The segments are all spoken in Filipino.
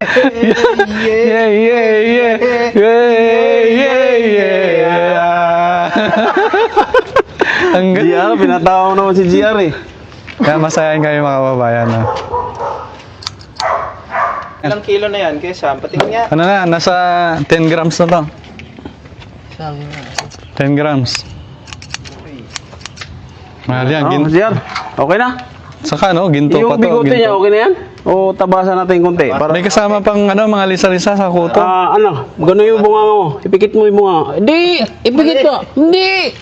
Yeah, yeah, yeah. Yeah, yeah, yeah. Ang GR, pinatawa mo naman si GR eh. Kaya masayain kayo mga kababayan. No? Ilang kilo na yan, Kesa? Patingin nga. Ano na, nasa 10 grams na to. 10 grams. Mahal yan, GR, okay na? Saka no, ginto pa Yung to. bigote niya, okay na yan? O tabasan natin konti? Para, May kasama pang ano, mga lisa-lisa sa kuto. ano, gano'n yung bunga mo. Ipikit mo yung bunga. Hindi, ipikit mo. Hindi.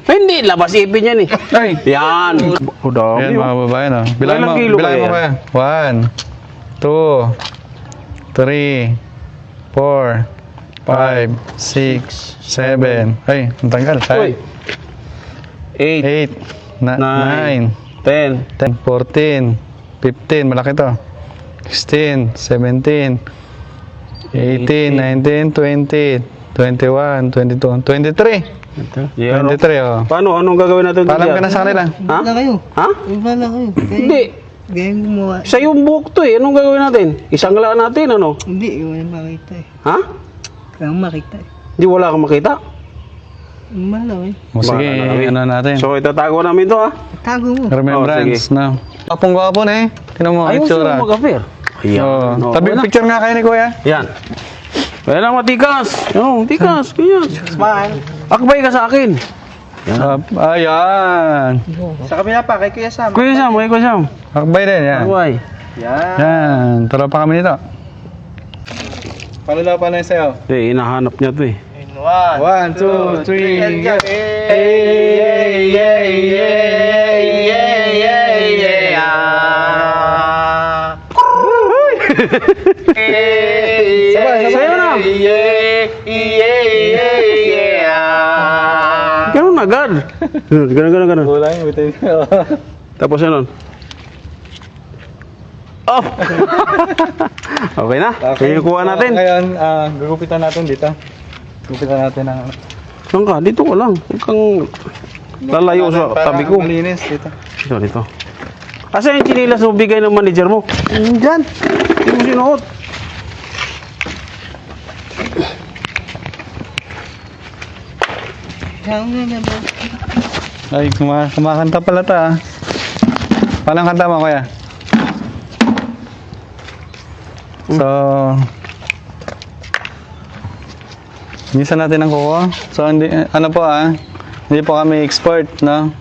Hindi, labas ipin yan eh. Ay! Yan. O, dami Ayan mga yun. babae no. Bilangin Ilang mo, kilo bilangin mo kaya kaya. 1, 2, 3, 4, 5, 6, 7. Ay, ang tanggal. Uy. 8, 8, 9, 10. 10, 14, 15, malaki to. 16, 17, 18, 19, 20, 21, 22, 23. GR, 23, oh. Paano? Anong gagawin natin? Paalam ka na sa kanila. Ha? Wala kayo. Ha? Wala kayo. Hindi. Gaya gumawa. Sa yung buhok to eh. Anong gagawin natin? Isangla natin, ano? Hindi, wala makita eh. Ha? Kaya makita eh. Hindi wala kang makita? Malaw eh. O sige, Bahala na kami. ano natin. So, itatago namin to, ha? Tago mo. Remembrance, no? Kapong gwapo na eh. Tinan mo ang Ayaw itsura. siya mag-affair. Ayan. Oh. Okay Tabi na. picture nga kayo ni Kuya. Yan. Kaya lang matikas. Yung, tikas. Ganyan. Smile. Akbay ka sa akin. Ayan. Sa kabila pa, kay Kuya Sam. Kuya Sam, Kuya Sam. Akbay din, yan. Akbay. Yan. Yan. Tara pa kami nito. Palula pa na sa'yo. Eh, hinahanap niya to eh. In 1, 1, 2, 3, go. Sabay, Sayo na. Ganun agad. Ganun. Kulang, bitin. Tapos yan. Oh! Okay na. Kaya kuha natin. Ngayon, gugupitan natin dito. Gugupitan natin ang... Saan ka? Dito ko lang. Huwag kang lalayo sa tabi ko. Malinis dito. Dito. Asa yung chinilas mo bigay ng manager mo? Diyan. Hindi mo sinuot. Kaya mo na ba? Ay, kumakanta pala ta. Paano kanta mo, Kuya? So, minsan natin ang kuko. So, hindi, ano po hindi po kami expert, no?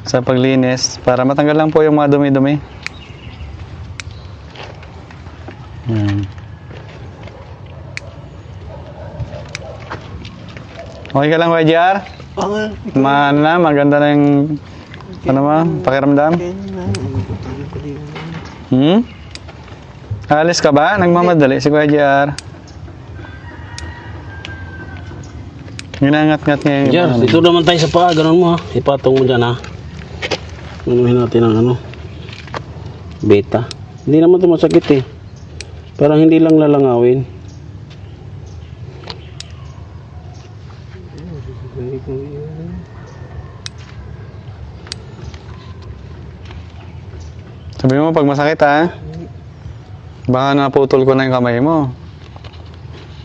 Sa paglinis. Para matanggal lang po yung mga dumi-dumi. Yan. Okay ka lang, Kuya JR? Maganda na yung, ano mo, pakiramdam? Alis ka ba? Nagmamadali si Kuya JR. Ginangat-ngat niya yung... Diyan, dito naman tayo sa paa. Ganun mo ha. Ipatong mo dyan ha. Unuhin natin ang ano. Beta. Hindi naman ito masakit eh. Parang hindi lang lalangawin. Sabi mo pag masakit baka naputol ko na yung kamay mo.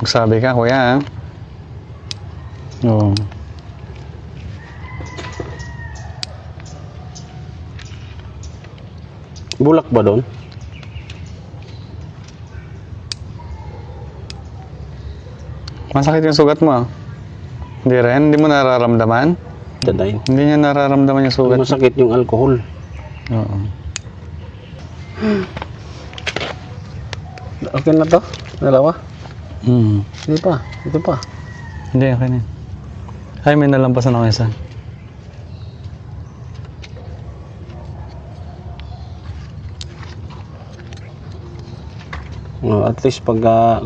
Magsabi ka, Kuya Oo. Bulak ba doon? Masakit yung sugat mo. Hindi rin? Hindi mo nararamdaman? Dadayin. Hindi niya nararamdaman yung sugat. Masakit yung alcohol. Oo. Okay na to? Dalawa? Hindi pa. Ito pa. Hindi, okay na. Ay, may nalampasan ako isa. At least pag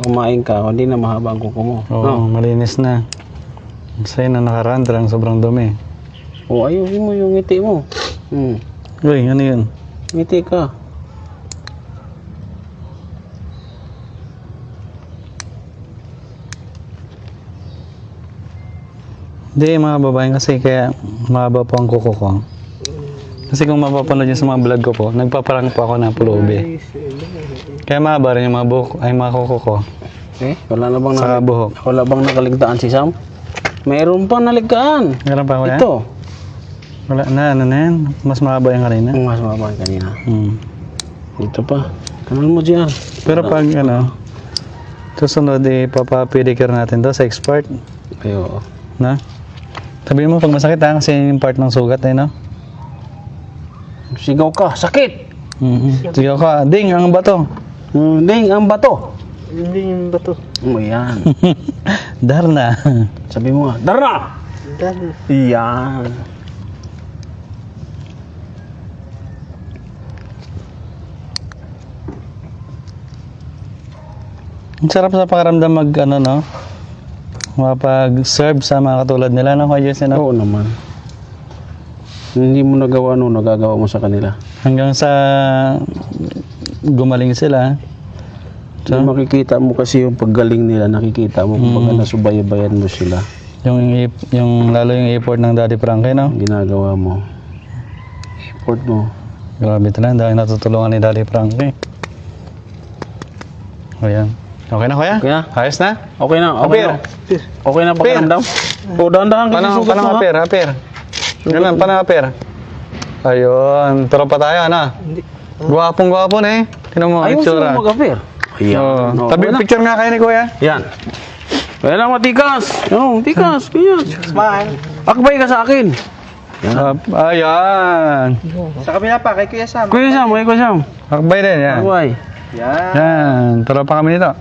kumain ka, hindi na mahaba ang kuko mo. Oo, malinis na. Sa'yo na nakarandra, sobrang dumi. O, ayusin mo yung ngiti mo. Uy, ano yun? Ngiti ka. Hindi, mga babaeng kasi kaya mahaba po ang kuko ko. Kasi kung mapapanood nyo sa mga vlog ko po, nagpaparang po ako ng pulubi. Kaya mahaba rin yung mga buhok, ay mga kuko ko. Eh, wala na bang Sa buhok. wala bang nakaligtaan si Sam? Mayroon pa naligtaan. Meron pa kuya? Ito. Wala na, ano na yan. Mas mahaba yung kanina. Ang mas mababa kanina. Hmm. Dito pa. Kanal mo dyan. Pero pag ano, susunod ipapapedicure natin to sa expert. Ayo. Na? Sabihin mo pag masakit ha, kasi yung part ng sugat eh, no? Sigaw ka. Sakit! Sige ka, ding, ang bato. Ding, ang bato. Hindi yung bato. Yan. Darna. Sabi mo nga. Darna! Dahil. Yan. Ang sarap sa pakiramdam mag, ano, no? Mapag-serve sa mga katulad nila, no? Kaya yun, no? Oo naman. Hindi mo nagawa no, nagagawa mo sa kanila. Hanggang sa gumaling sila. So, makikita mo kasi yung paggaling nila, nakikita mo kung baga nasubayabayan mo sila. Yung lalo yung effort ng Daddy Frankie, no? Ginagawa mo. Support mo. Grabe talaga, dahil natutulungan ni Daddy Frankie. Ayan. Okay na, kuya? Okay na. Ayos na? Okay na, okay na. Okay na pakiramdam? O, dahan-dahan kasi sugat mo, ha? Apir. Ganun, paano apir? Ayun, tropa tayo, ano? Hindi. Gwapong-gwapo na eh. Tinan mo, Ayaw itsura. sila mag-appear. Ayan. Oh. Tabi Okay na. picture nga kayo ni kuya. Yan. Kaya lang matikas. Ano, tikas. Ganyan. Smile. Akbay ka sa akin. Ayan. Sa kabila pa, kay Kuya Sam. Kuya Sam, Kuya Sam. Akbay din, yan. Akbay. Yan. Yan, tropa kami nito.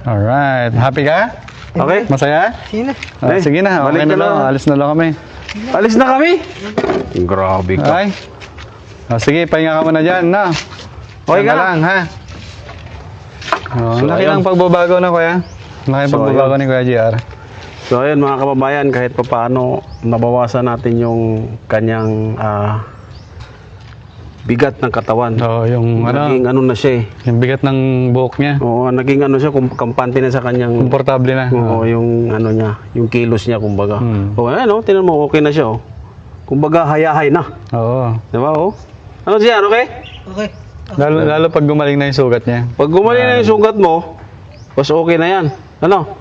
Alright, happy ka? Okay? Masaya? Sino? Eh, Sige na, okay balik na ka lang. na. Alis na lang kami. Alis na kami? Grabe ka. Ay. Sige, pahinga ka muna dyan, no? Okay ka Yan na? lang, ha? So, laki ayun. ng pagbabago na, kuya. Laki ng So, pagbabago ayun. ni Kuya JR. So ayun mga kababayan, kahit papaano nabawasan natin yung kanyang bigat ng katawan. Oo, yung Naging ano na siya eh. yung bigat ng buhok niya. Oo, naging ano siya, kampante na sa kanyang Komportable na. oo, yung ano niya, yung kilos niya kumbaga. Oo, ano, tinan mo, okay na siya oh. Kumbaga hayahay na. Oo. Di ba oh? Ano siya, okay? Okay. Lalo pag gumaling na yung sugat niya. Pag gumaling na yung sugat mo, mas okay na yan. Ano?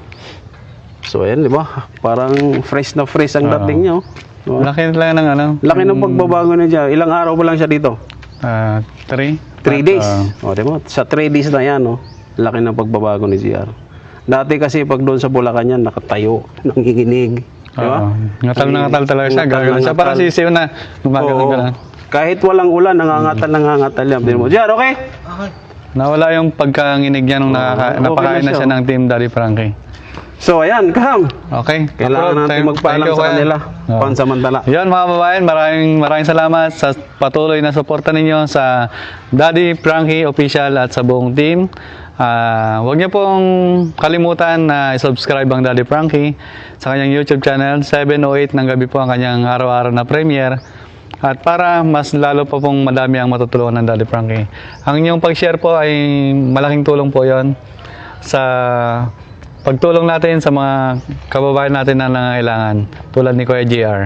So ayan, di ba? Parang fresh na fresh ang dating niya oh. Oo. Laki lang ng ano. Laki ng pagbabago niya dyan. Ilang araw pa lang siya dito? 3. 3 days. O, di ba? Sa 3 days na yan, no? Laki ng pagbabago ni JR. Dati kasi pag doon sa Bulacan yan, nakatayo, nanginginig. Di ba? Ngatal na ngatal talaga siya. Ngatal na Gagawin siya. ngatal. Para sisiw na. Gumagalaw ka lang. Kahit walang ulan, nangangatal yan. Tignan mo, JR, okay? Okay. Nawala yung pagkanginig niya nung okay napakain na na siya, siya ng Team Daddy Frankie. So, ayan, Kam. Okay. Kailangan natin magpaalam sa kanila. Oo. Pansamantala. Yan mga kababayan, maraming salamat sa patuloy na suporta ninyo sa Daddy Frankie Official at sa buong team. Huwag niyo pong kalimutan na i-subscribe ang Daddy Frankie sa kanyang YouTube channel. 7:08 ng gabi po ang kanyang araw-araw na premiere. At para mas lalo pa pong madami ang matutulungan ng Daddy Frankie. Ang inyong pag-share po ay malaking tulong po yon sa pagtulong natin sa mga kababayan natin na nangangailangan tulad ni Kuya JR.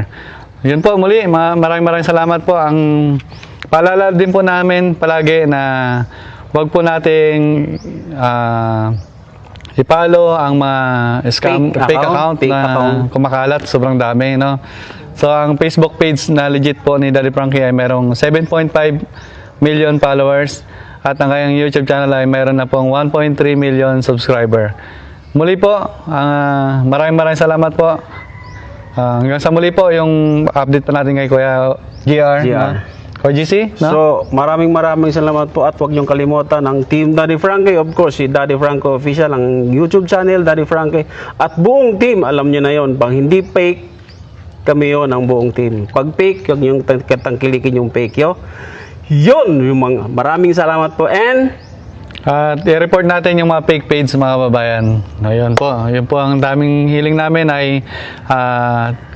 Yun po muli, maraming salamat po. Ang paalala din po namin palagi na wag po nating i-follow ang mga scam, fake account na kumakalat, sobrang dami, no? So ang Facebook page na legit po ni Daddy Frankie ay merong 7.5 million followers at ang kanyang YouTube channel ay meron na pong 1.3 million subscriber. Muli po, maraming salamat po. Hanggang sa muli po yung update pa natin kay Kuya GR. Kuya GC, no? So, maraming salamat po at huwag niyong kalimutan ang Team Daddy Frankie. Of course, si Daddy Franco Official, ang YouTube channel, Daddy Frankie. At buong team, alam niyo na yon. Pag hindi fake, kami yon ang buong team. Pag fake, huwag niyong tangkilikin yung fake yo. Yun, yung mga maraming salamat po and At i-report natin yung mga fake page mga kababayan. Ayun po, yun po ang daming hiling namin ay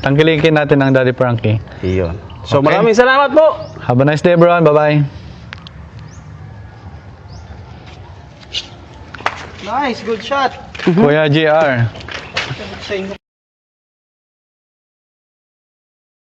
tangkilikin natin ang Daddy Frankie. yun. So, Okay. maraming salamat po. Have a nice day everyone. Bye-bye. Nice, good shot. Kuya GR. Sa inyo.